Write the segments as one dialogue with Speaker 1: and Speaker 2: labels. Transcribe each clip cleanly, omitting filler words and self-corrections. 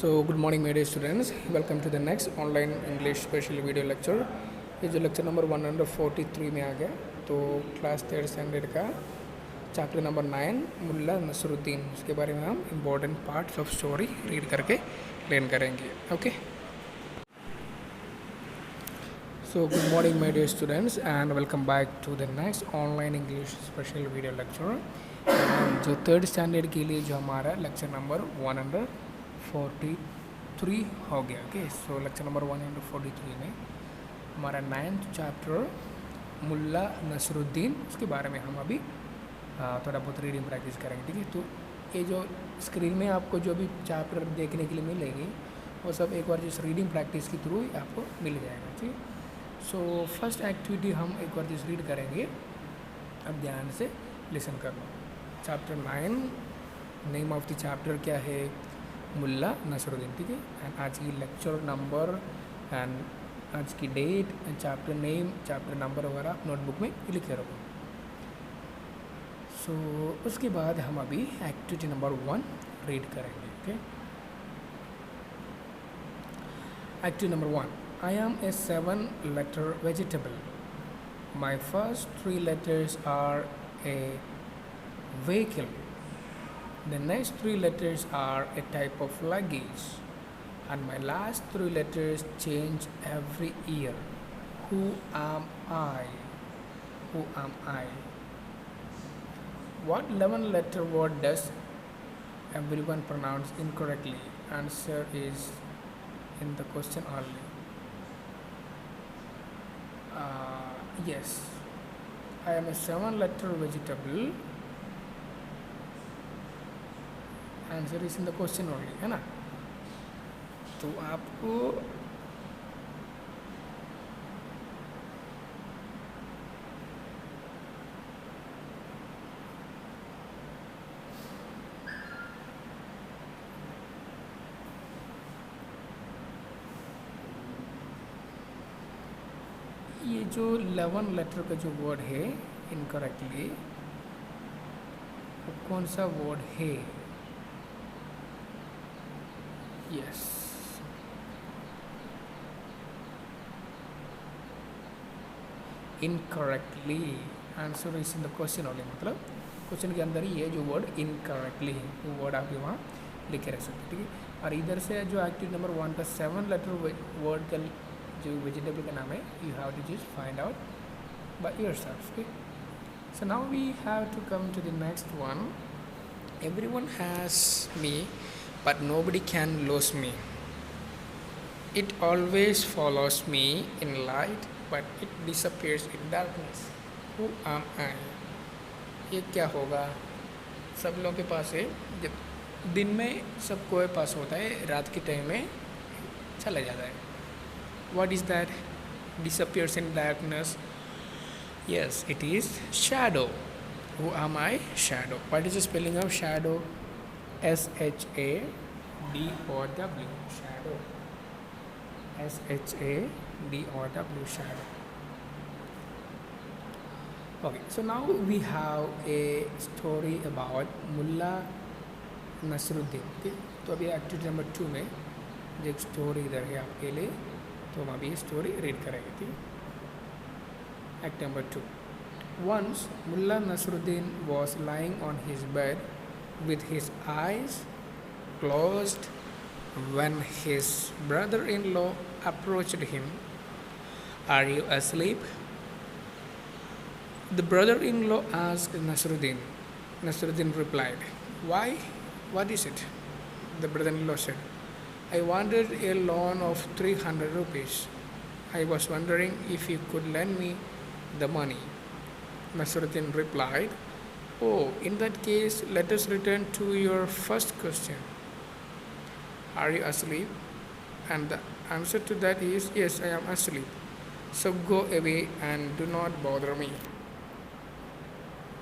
Speaker 1: So good morning my dear students, welcome to the next online English special video lecture. ये जो lecture number 143 में आ गया तो class 3rd standard का chapter number 9 Mulla Nasruddin, उसके बारे में हम important parts of story read करके लर्न करेंगे. Okay, so good morning my dear students and welcome back to the next online English special video lecture. जो 3rd स्टैंडर्ड के लिए जो हमारा लेक्चर नंबर 143 हो गया. ओके, सो लेक्चर नंबर 143 में हमारा 9th चैप्टर मुल्ला नसरुद्दीन, उसके बारे में हम अभी थोड़ा बहुत रीडिंग प्रैक्टिस करेंगे. ठीक है, तो ये जो स्क्रीन में आपको जो भी चैप्टर देखने के लिए मिलेगी वो सब एक बार जिस रीडिंग प्रैक्टिस के थ्रू आपको मिल जाएगा. ठीक है, सो फर्स्ट एक्टिविटी हम एक बार जिस रीड करेंगे, अब ध्यान से लिसन करना. Chapter 9, name of the chapter क्या है? मुल्ला नसरुद्दीन. ठीक है, एंड आज की लेक्चर नंबर एंड आज की date and chapter name, chapter number वगैरह नोटबुक में लिखे रखो. सो उसके बाद हम अभी एक्टिविटी नंबर 1 रीड करेंगे. Okay, activity number 1. I am a 7-letter vegetable. My first 3 letters are a vehicle. The next 3 letters are a type of luggage. And my last 3 letters change every year. Who am I? Who am I? What 11-letter word does everyone pronounce incorrectly? Answer is in the question only. Yes, I am a 7-letter vegetable. Answer is in the question only, है ना. तो आपको ये जो 11 letter का जो word है incorrectly, वो कौन सा वर्ड है? Yes, incorrectly. Answer is in the question only, मतलब क्वेश्चन के अंदर ही ये जो वर्ड इनकरेक्टली है वो वर्ड आप वहाँ लिखे रख सकते. ठीक है, और इधर से जो एक्टिविटी नंबर 1 का 7-letter वर्ड का जो वेजिटेबल का नाम है, you have to just find out by yourself. Okay, so now we have to come to the next one. Everyone has me but nobody can lose me. It always follows me in light but it disappears in darkness. Who am I? ये क्या होगा? सब लोगों के पास है, जब दिन में सबको पास होता है, रात के टाइम में चला जाता है. What is that? Disappears in darkness. Yes, it is shadow. Who am I? Shadow. What is the spelling of shadow? SHADOW. Shadow. SHADOW. Shadow. Okay, so now we have a story about Mulla Nasruddin. Okay, तो अभी activity number 2 में जो एक story इधर है आपके लिए, तो हम अभी स्टोरी रीड करेंगे. ठीक है, act number 2. Once Mulla Nasruddin was lying on his bed with his eyes closed when his brother-in-law approached him. Are you asleep? The brother-in-law asked Nasruddin. Nasruddin replied, why? What is it? The brother-in-law said, I wanted a loan of 300 rupees. I was wondering if you could lend me the money. Nasruddin replied, oh, in that case, let us return to your first question. Are you asleep? And the answer to that is, yes, I am asleep. So go away and do not bother me.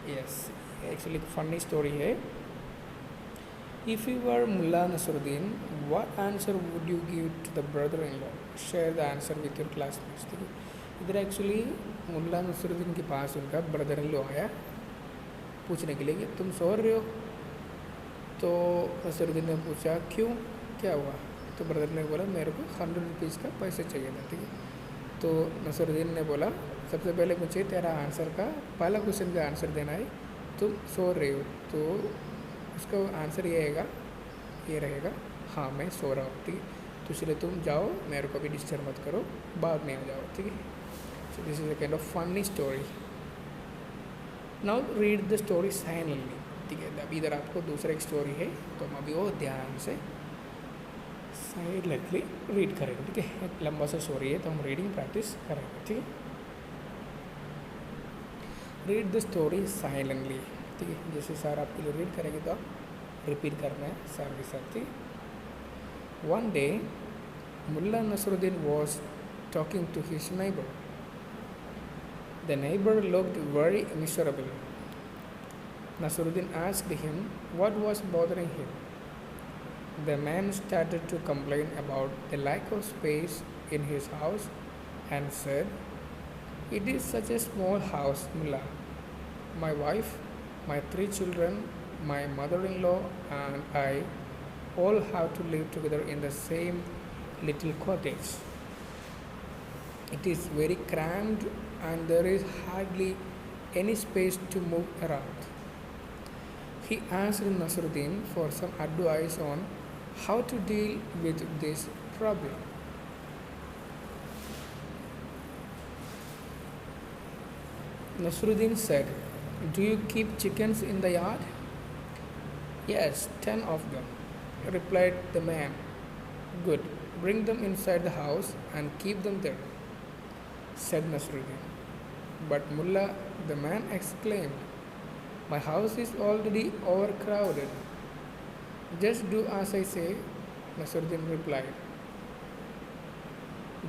Speaker 1: Yes, actually funny story है. If you were Mulla Nasruddin, what answer would you give to the brother-in-law? Share the answer with your classmates. इधर actually Mulla Nasruddin के पास उनका brother-in-law आया पूछने के लिए कि तुम सो रहे हो. तो नसरुद्दीन ने पूछा क्यों, क्या हुआ? तो ब्रदर ने बोला मेरे को 100 रुपीज़ का पैसे चाहिए था, ठीक है। तो नसरुद्दीन ने बोला सबसे पहले मुझे तेरा आंसर का पहला क्वेश्चन का आंसर देना है, तुम सो रहे हो? तो उसका आंसर ये रहेगा हाँ मैं सो रहा हूँ, ठीक है। तो इसलिए तुम जाओ, मेरे को भी डिस्टर्ब मत करो, बाद में आ जाओ, ठीक है। So this is a kind of funny story. Now read the story silently, ठीक है। अभी इधर आपको दूसरा एक स्टोरी है, तो हम अभी वो ध्यान से साइलेंटली रीड करेंगे, ठीक है। एक लंबा सा स्टोरी है तो हम रीडिंग प्रैक्टिस करेंगे, ठीक है। रीड द स्टोरी साइलेंटली, ठीक है। जैसे सर आपके लिए रीड करेंगे तो आप रिपीट करना है सर के साथ, ठीक है। One day Mulla Nasruddin was talking to his neighbour. The neighbor looked very miserable. Nasruddin asked him what was bothering him. The man started to complain about the lack of space in his house and said, "It is such a small house, Mullah. My wife, my 3 children, my mother-in-law and I all have to live together in the same little cottage. It is very cramped and there is hardly any space to move around." He asked Nasruddin for some advice on how to deal with this problem. Nasruddin said, "Do you keep chickens in the yard?" "Yes, 10 of them," replied the man. "Good, bring them inside the house and keep them there," said Nasruddin. "But Mullah," the man exclaimed, "my house is already overcrowded." "Just do as I say," Nasruddin replied.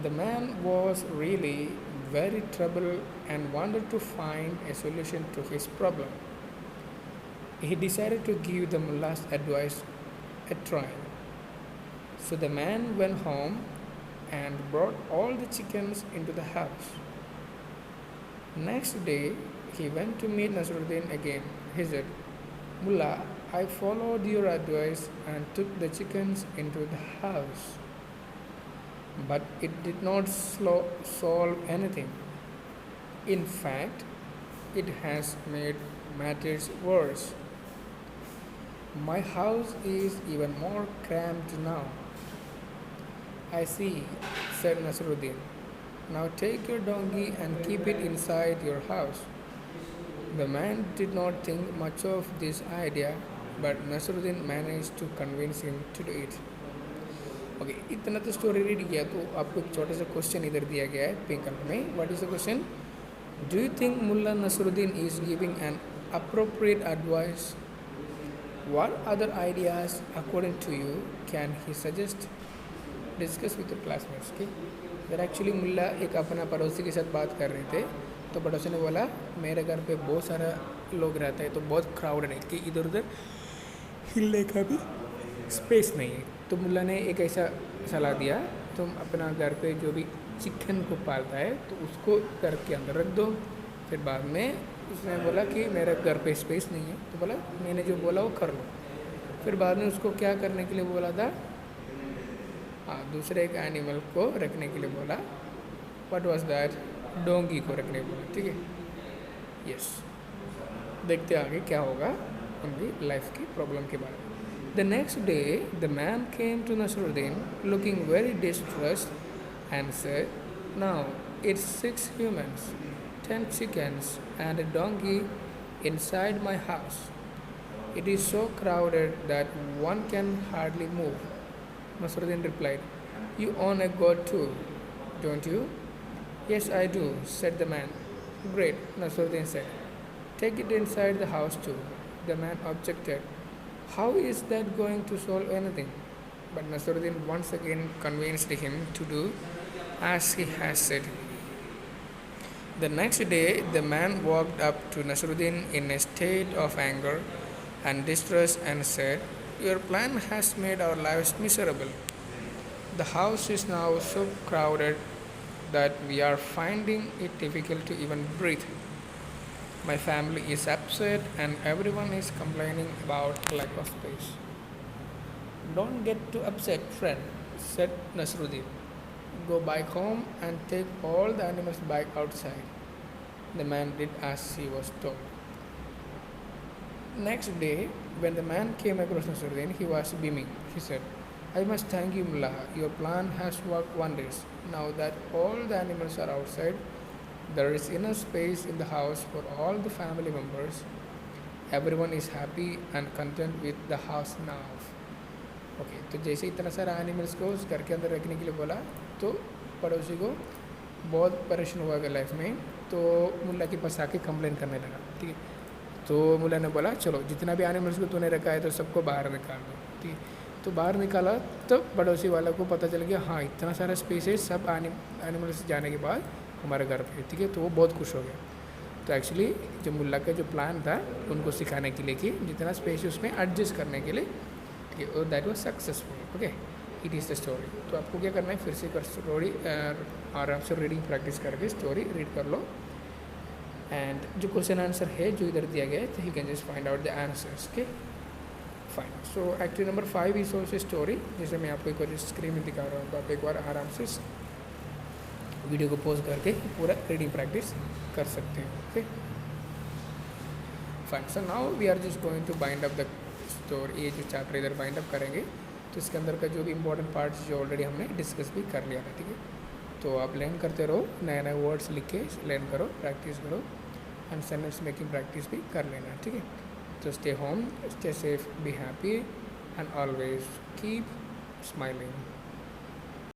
Speaker 1: The man was really very troubled and wanted to find a solution to his problem. He decided to give the Mullah's advice a try. So the man went home and brought all the chickens into the house. Next day, he went to meet Nasruddin again. He said, "Mullah, I followed your advice and took the chickens into the house. But it did not solve anything. In fact, it has made matters worse. My house is even more cramped now." "I see," said Nasruddin. "Now take your donkey and keep it inside your house." The man did not think much of this idea, but Nasruddin managed to convince him to do it. Okay, इतना तो story read किया, तो आपको एक छोटा सा question इधर दिया गया है पिंक कलर में. What is the question? Do you think Mulla Nasruddin is giving an appropriate advice? What other ideas, according to you, can he suggest? Discuss with your classmates. Okay? फिर एक्चुअली मुल्ला एक अपना पड़ोसी के साथ बात कर रहे थे, तो पड़ोसी ने बोला मेरे घर पे बहुत सारा लोग रहता है, तो बहुत क्राउडेड है कि इधर उधर हिलने का भी स्पेस नहीं है. तो मुल्ला ने एक ऐसा सलाह दिया, तुम अपना घर पे जो भी चिकन को पालता है तो उसको घर के अंदर रख दो. फिर बाद में उसने बोला कि मेरे घर पे स्पेस नहीं है, तो बोला मैंने जो बोला वो कर लो. फिर बाद में उसको क्या करने के लिए बोला था? हाँ, दूसरे एक एनिमल को रखने के लिए बोला. What was that? डोंगी को रखने को बोला. ठीक है, यस. देखते आगे क्या होगा उनकी लाइफ की प्रॉब्लम के बारे में. The next day, the man came to Nasruddin looking very distressed and said, "Now it's 6 humans, 10 chickens and a donkey inside my house. It is so crowded that one can hardly move." Nasruddin replied, "You own a goat too, don't you?" "Yes, I do," said the man. "Great," Nasruddin said. "Take it inside the house too." The man objected. "How is that going to solve anything?" But Nasruddin once again convinced him to do as he has said. The next day, the man walked up to Nasruddin in a state of anger and distress and said, "Your plan has made our lives miserable. The house is now so crowded that we are finding it difficult to even breathe. My family is upset and everyone is complaining about lack of space." Don't get too upset, friend, said Nasruddin. Go back home and take all the animals back outside. The man did as he was told. Next day, when the man came across Nasruddin, he was beaming. He said, I must thank you, Mullah. Your plan has worked wonders. Now that all the animals are outside, there is enough space in the house for all the family members. Everyone is happy and content with the house now. Okay तो जैसे इतना सारा animals को उस घर के अंदर रखने के लिए बोला तो पड़ोसी को बहुत परेशान हुआ अगर लाइफ में, तो मुल्ला के पास आके कंप्लेन करने लगा। ठीक है, तो मुल्ला ने बोला चलो जितना भी एनिमल्स को तूने रखा है तो सबको बाहर निकाल दो। ठीक है, तो बाहर निकाला तो पड़ोसी वाला को पता चल गया हाँ इतना सारा स्पेस है सब एनिमल्स जाने के बाद हमारे घर पे। ठीक है, तो वो बहुत खुश हो गया। तो एक्चुअली जो मुल्ला का जो प्लान था उनको सिखाने के लिए कि जितना स्पेस है उसमें एडजस्ट करने के लिए, ठीक है, और that was successful. Okay, it is the story. तो आपको क्या करना है, फिर से कर स्टोरी आराम से रीडिंग प्रैक्टिस करके स्टोरी रीड कर लो। एंड जो क्वेश्चन आंसर है जो इधर दिया गया है तो you can just find out the answers. Okay fine. So activity number 5 is also story, जैसे मैं आपको एक बार स्क्रीन में दिखा रहा हूँ, तो आप एक बार आराम से वीडियो को पॉज करके पूरा रीडिंग प्रैक्टिस कर सकते हैं। Okay fine. So now we are just going to bind up the story. ये जो चैप्टर इधर बाइंड अप करेंगे तो इसके अंदर का जो भी इंपॉर्टेंट पार्ट्स जो ऑलरेडी हमने डिस्कस भी कर लिया था। ठीक है, तो आप लर्न करते रहो, नए नए वर्ड्स लिख के लर्न करो, प्रैक्टिस करो एंड सेंटेंस मेकिंग प्रैक्टिस भी कर लेना। ठीक है, तो stay home, stay safe, be happy and always keep smiling.